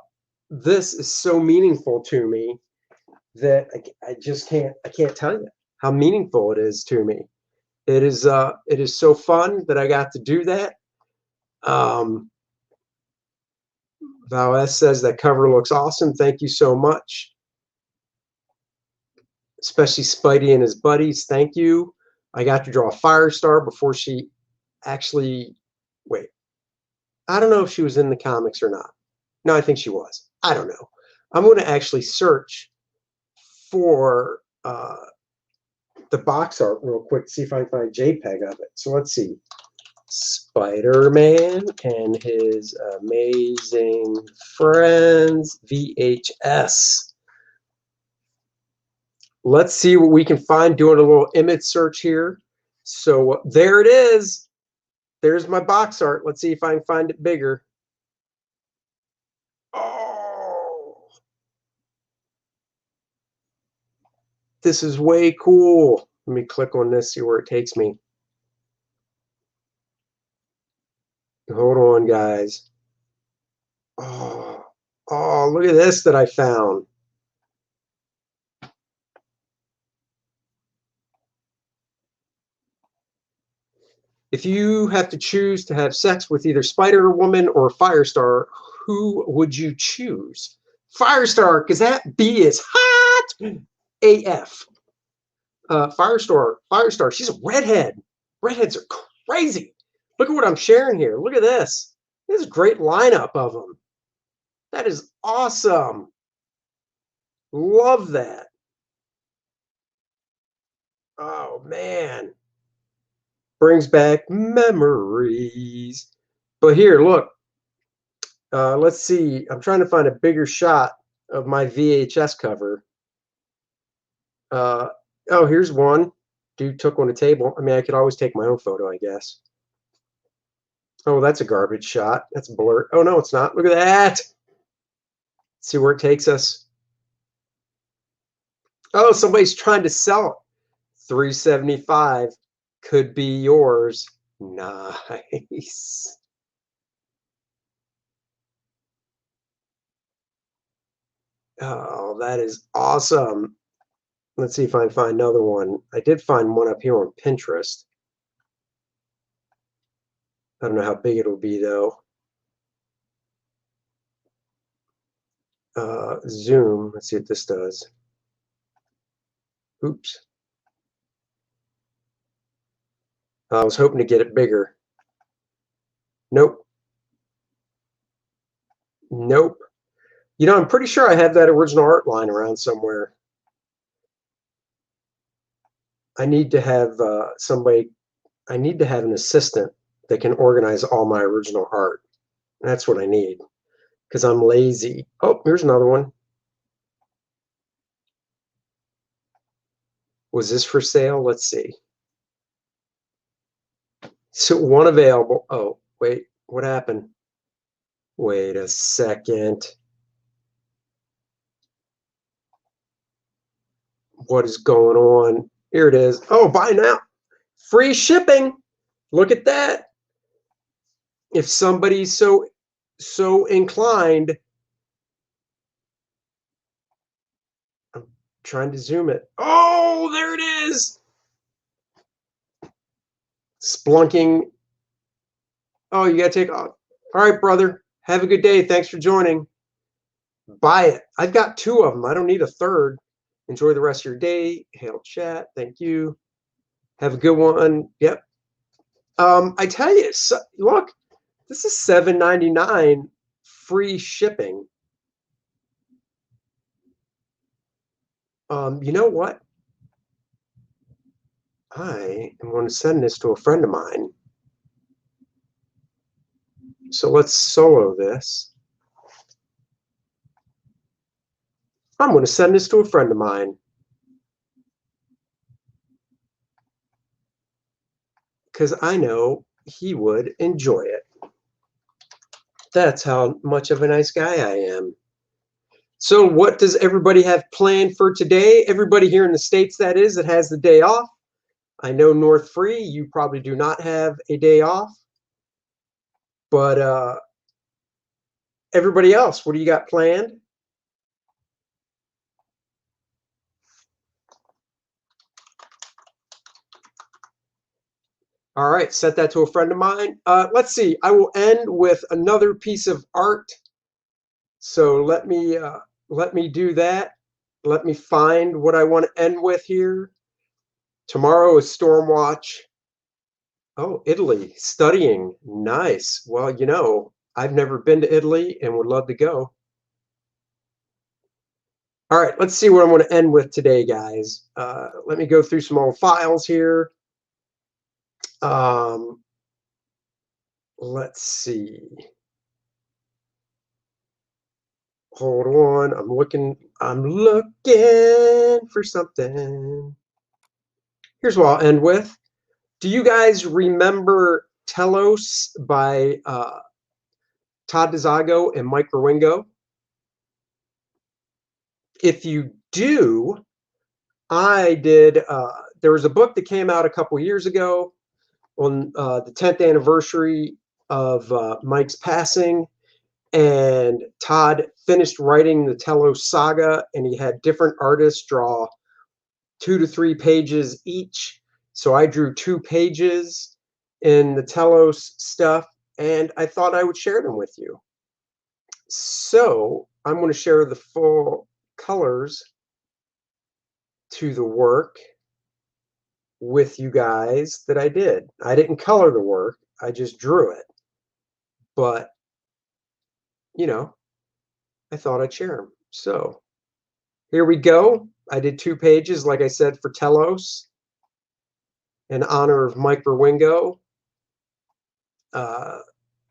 this is so meaningful to me that I can't tell you how meaningful it is to me. It is so fun that I got to do that. Val S says that cover looks awesome. Thank you so much. Especially Spidey and his buddies. Thank you. I got to draw Firestar before she actually, wait, I don't know if she was in the comics or not. No, I think she was. I don't know. I'm going to actually search for the box art real quick to see if I can find a JPEG of it. So let's see. Spider-Man and his amazing friends, VHS. Let's see what we can find doing a little image search here. So there it is. There's my box art. Let's see if I can find it bigger. Oh, this is way cool. Let me click on this, see where it takes me. Hold on, guys. Oh, look at this that I found. If you have to choose to have sex with either Spider-Woman or Firestar, who would you choose? Firestar, because that bee is hot AF. Firestar, she's a redhead. Redheads are crazy. Look at what I'm sharing here. Look at this. This is a great lineup of them. That is awesome. Love that. Oh, man. Brings back memories. But here, look. Let's see. I'm trying to find a bigger shot of my VHS cover. Oh, here's one. Dude took on a table. I mean, I could always take my own photo, I guess. Oh, that's a garbage shot. That's blurred. Oh, no, it's not. Look at that. Let's see where it takes us. Oh, somebody's trying to sell it. $375 could be yours. Nice. Oh, that is awesome. Let's see if I can find another one. I did find one up here on Pinterest. I don't know how big it'll be, though. Zoom. Let's see what this does. Oops. I was hoping to get it bigger. Nope. Nope. You know, I'm pretty sure I have that original art line around somewhere. I need to have somebody, I need to have an assistant that can organize all my original art. That's what I need, because I'm lazy. Oh, here's another one. Was this for sale? Let's see. So one available. Oh, wait, what happened? Wait a second. What is going on? Here it is. Oh, buy now. Free shipping. Look at that. If somebody's so inclined. I'm trying to zoom it. Oh, there it is. Splunking. Oh, you got to take off. All right, brother. Have a good day. Thanks for joining. Buy it. I've got 2 of them. I don't need a third. Enjoy the rest of your day. Hail chat. Thank you. Have a good one. Yep. I tell you, so, look, this is $7.99 free shipping. You know what? I am going to send this to a friend of mine. So let's solo this. I'm going to send this to a friend of mine, because I know he would enjoy it. That's how much of a nice guy I am. So what does everybody have planned for today? Everybody here in the States, that is, that has the day off. I know North Free, you probably do not have a day off. But everybody else, what do you got planned? All right, set that to a friend of mine. Let's see. I will end with another piece of art. So let me do that. Let me find what I want to end with here. Tomorrow is Stormwatch. Oh, Italy, studying. Nice. Well, you know, I've never been to Italy and would love to go. All right, let's see what I want to end with today, guys. Let me go through some old files here. let's see. Hold on. I'm looking for something. Here's what I'll end with. Do you guys remember Telos by Todd DeZago and Mike Rowingo? If you do, I did. There was a book that came out a couple years ago on the 10th anniversary of Mike's passing, and Todd finished writing the Telos saga, and he had different artists draw 2 to 3 pages each. So I drew 2 pages in the Telos stuff, and I thought I would share them with you. So I'm going to share the full colors to the work with you guys that I did. I didn't color the work, I just drew it. But, you know, I thought I'd share them. So here we go. I did 2 pages, like I said, for Telos in honor of Mike Rowingo.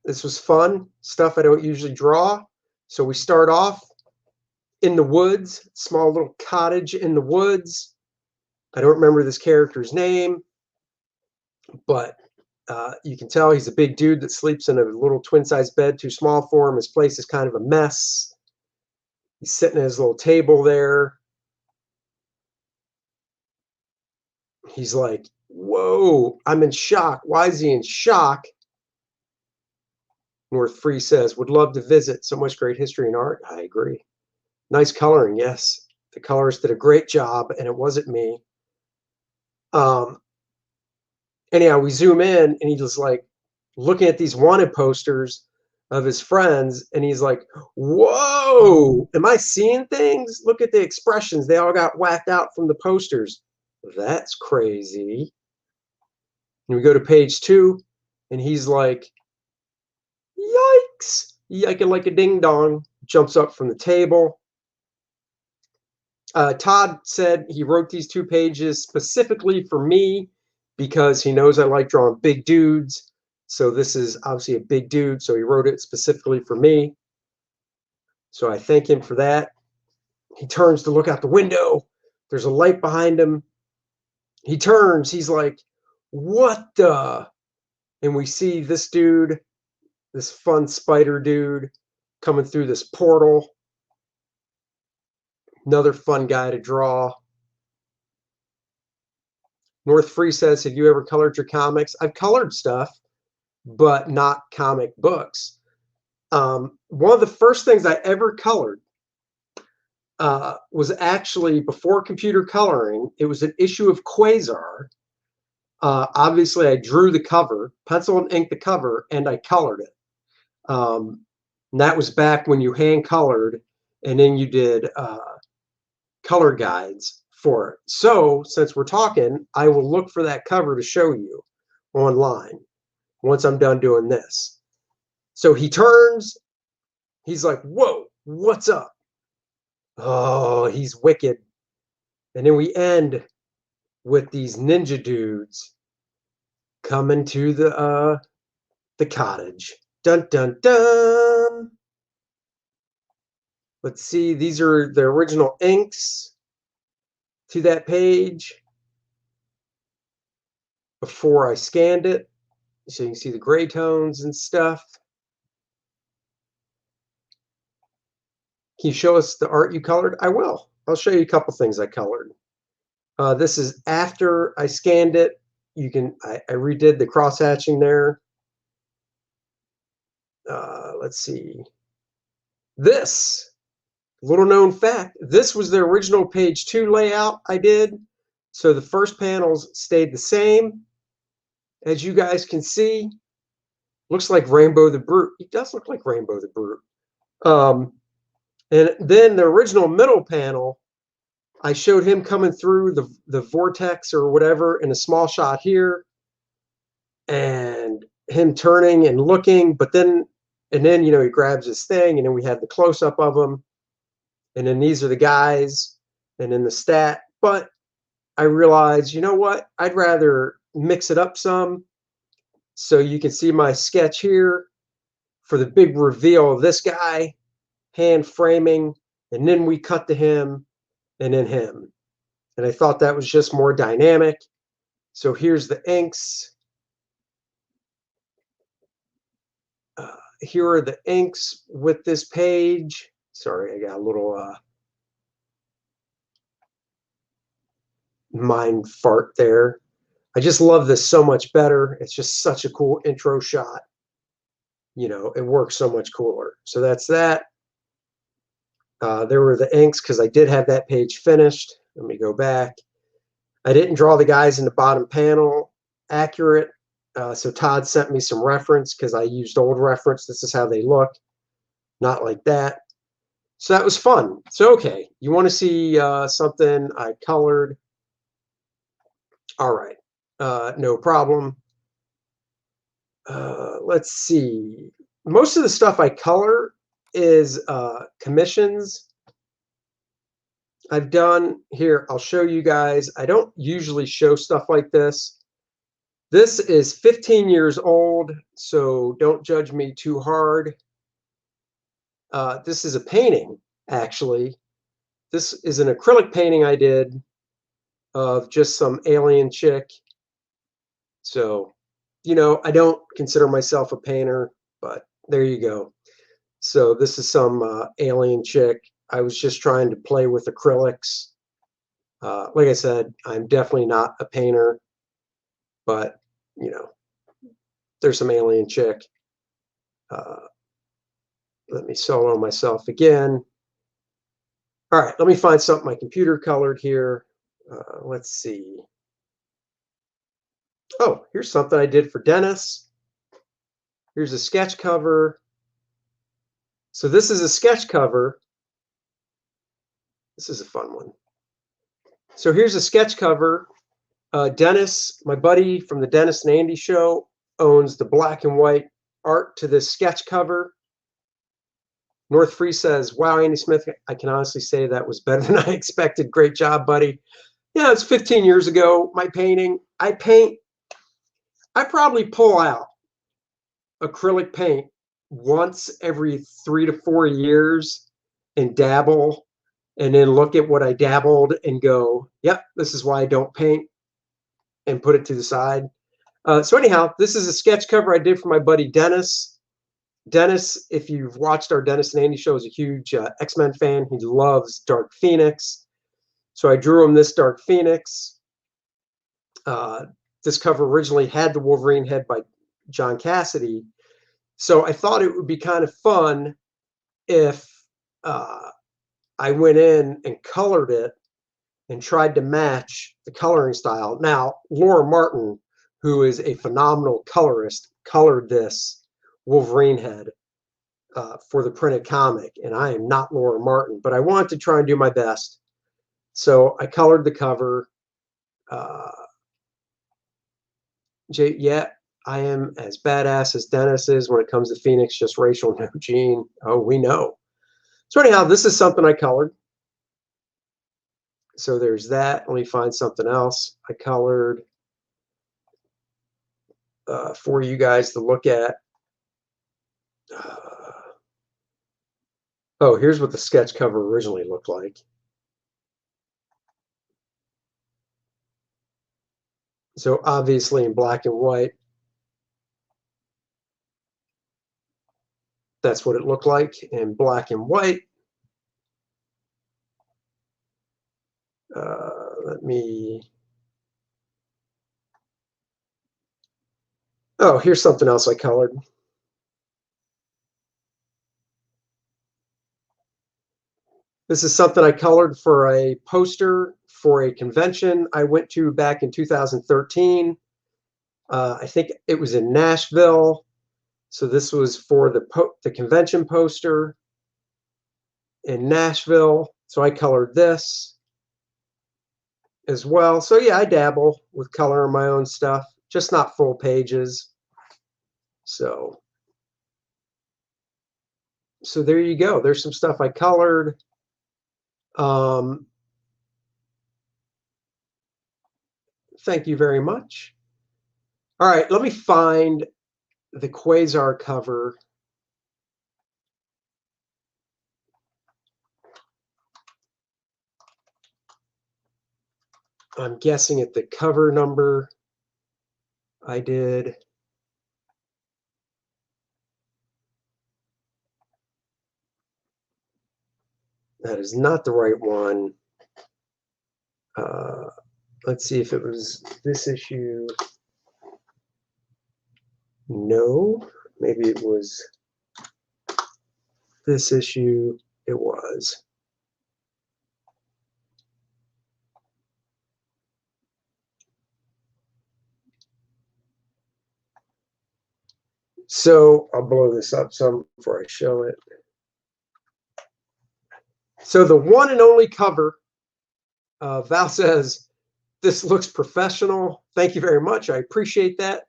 This was fun, stuff I don't usually draw. So we start off in the woods, small little cottage in the woods. I don't remember this character's name, but you can tell he's a big dude that sleeps in a little twin-sized bed, too small for him. His place is kind of a mess. He's sitting at his little table there. He's like, whoa, I'm in shock. Why is he in shock? North Free says, would love to visit. So much great history and art. I agree. Nice coloring, yes. The colorist did a great job, and it wasn't me. Anyhow, we zoom in, and he's just like looking at these wanted posters of his friends, and he's like, whoa, am I seeing things? Look at the expressions. They all got whacked out from the posters. That's crazy. And we go to page 2, and he's like, yikes, yiking like a ding dong, jumps up from the table. Todd said he wrote these 2 pages specifically for me because he knows I like drawing big dudes. So this is obviously a big dude, so he wrote it specifically for me. So I thank him for that. He turns to look out the window. There's a light behind him. He turns. He's like, what the? And we see this dude, this fun spider dude, coming through this portal. Another fun guy to draw. North Free says, have you ever colored your comics? I've colored stuff, but not comic books. One of the first things I ever colored was actually before computer coloring. It was an issue of Quasar. Obviously, I drew the cover, pencil and ink the cover, and I colored it. And that was back when you hand colored, and then you did color guides for it. So since we're talking, I will look for that cover to show you online once I'm done doing this. So he turns, he's like, whoa, what's up? Oh, he's wicked. And then we end with these ninja dudes coming to the cottage. Dun dun dun. Let's see, these are the original inks to that page before I scanned it. So you can see the gray tones and stuff. Can you show us the art you colored? I will. I'll show you a couple things I colored. This is after I scanned it. You can I redid the cross hatching there. Let's see. This little known fact, this was the original page 2 layout I did. So the first panels stayed the same. As you guys can see, looks like Rainbow the Brute. It does look like Rainbow the Brute. And then the original middle panel, I showed him coming through the vortex or whatever in a small shot here, and him turning and looking, but then, and then, you know, he grabs his thing, and then we had the close-up of him, and then these are the guys, and then the stat. But I realized, you know what, I'd rather mix it up some So you can see my sketch here for the big reveal of this guy, hand framing, and then we cut to him and then him. And I thought that was just more dynamic. So here's the inks. Here are the inks with this page. Sorry, I got a little mind fart there. I just love this so much better. It's just such a cool intro shot. You know, it works so much cooler. So that's that. There were the inks because I did have that page finished. Let me go back. I didn't draw the guys in the bottom panel accurate. So Todd sent me some reference because I used old reference. This is how they look. Not like that. So that was fun. So, okay, you want to see something I colored? All right, no problem. Let's see. Most of the stuff I color is commissions I've done. Here, I'll show you guys. I don't usually show stuff like this. This is 15 years old, so don't judge me too hard. This is a painting, actually. This is an acrylic painting I did of just some alien chick. So, you know, I don't consider myself a painter, but there you go. So this is some alien chick. I was just trying to play with acrylics. Like I said, I'm definitely not a painter, but, you know, there's some alien chick. Let me solo myself again. All right, let me find something my computer colored here. Let's see. Oh, here's something I did for Dennis. Here's a sketch cover. So this is a sketch cover. This is a fun one. So here's a sketch cover. Dennis, my buddy from the Dennis and Andy show, owns the black and white art to this sketch cover. North Free says, wow, Andy Smith, I can honestly say that was better than I expected. Great job, buddy. Yeah, it's 15 years ago, my painting. I probably pull out acrylic paint once every 3 to 4 years and dabble, and then look at what I dabbled and go, yep, this is why I don't paint, and put it to the side. So anyhow, this is a sketch cover I did for my buddy Dennis. Dennis, if you've watched our Dennis and Andy show, is a huge X-Men fan. He loves Dark Phoenix. So I drew him this Dark Phoenix. This cover originally had the Wolverine head by John Cassidy. So I thought it would be kind of fun if I went in and colored it and tried to match the coloring style. Now, Laura Martin, who is a phenomenal colorist, colored this Wolverine head for the printed comic. And I am not Laura Martin, but I wanted to try and do my best. So I colored the cover. Yeah, I am as badass as Dennis is when it comes to Phoenix, just racial, no gene. Oh, we know. So anyhow, this is something I colored. So there's that. Let me find something else I colored for you guys to look at. Oh, here's what the sketch cover originally looked like. So obviously in black and white. That's what it looked like in black and white. Let me... Oh, here's something else I colored. This is something I colored for a poster for a convention I went to back in 2013. I think it was in Nashville. So this was for the convention poster in Nashville. So I colored this as well. So yeah, I dabble with coloring my own stuff, just not full pages. So there you go. There's some stuff I colored. Thank you very much. All right, let me find the Quasar cover. I'm guessing at the cover number I did. That is not the right one. Let's see if it was this issue. No, maybe it was this issue. It was. So I'll blow this up some before I show it. So the one and only cover, Val says, "This looks professional. Thank you very much. I appreciate that.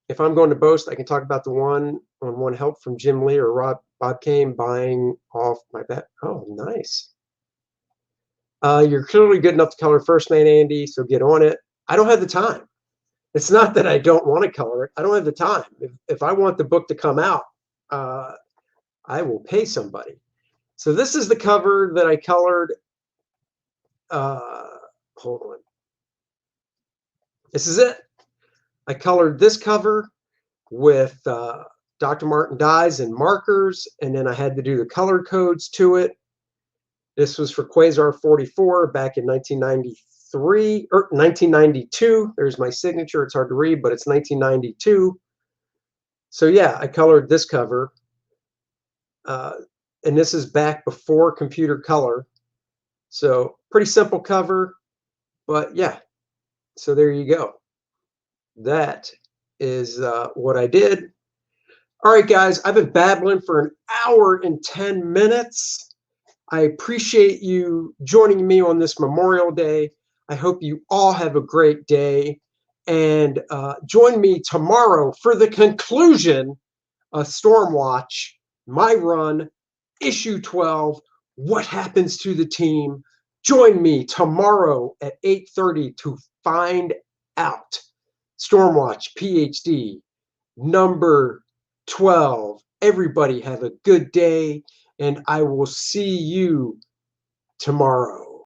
If I'm going to boast, I can talk about the one-on-one help from Jim Lee or Bob Kane buying off my bet." Oh, nice. You're clearly good enough to color First Man, Andy, so get on it. I don't have the time. It's not that I don't want to color it. I don't have the time. If I want the book to come out, I will pay somebody. So this is the cover that I colored. Hold on. This is it. I colored this cover with Dr. Martin dyes and markers, and then I had to do the color codes to it. This was for Quasar 44 back in 1993 or 1992. There's my signature. It's hard to read, but it's 1992. So yeah, I colored this cover. And this is back before computer color. So pretty simple cover, but yeah. So there you go. That is what I did. All right, guys, I've been babbling for an hour and 10 minutes. I appreciate you joining me on this Memorial Day. I hope you all have a great day. And join me tomorrow for the conclusion of Stormwatch, my run, issue 12, What Happens to the Team. Join me tomorrow at 8:30 to find out. Stormwatch PHD, number 12. Everybody have a good day, and I will see you tomorrow.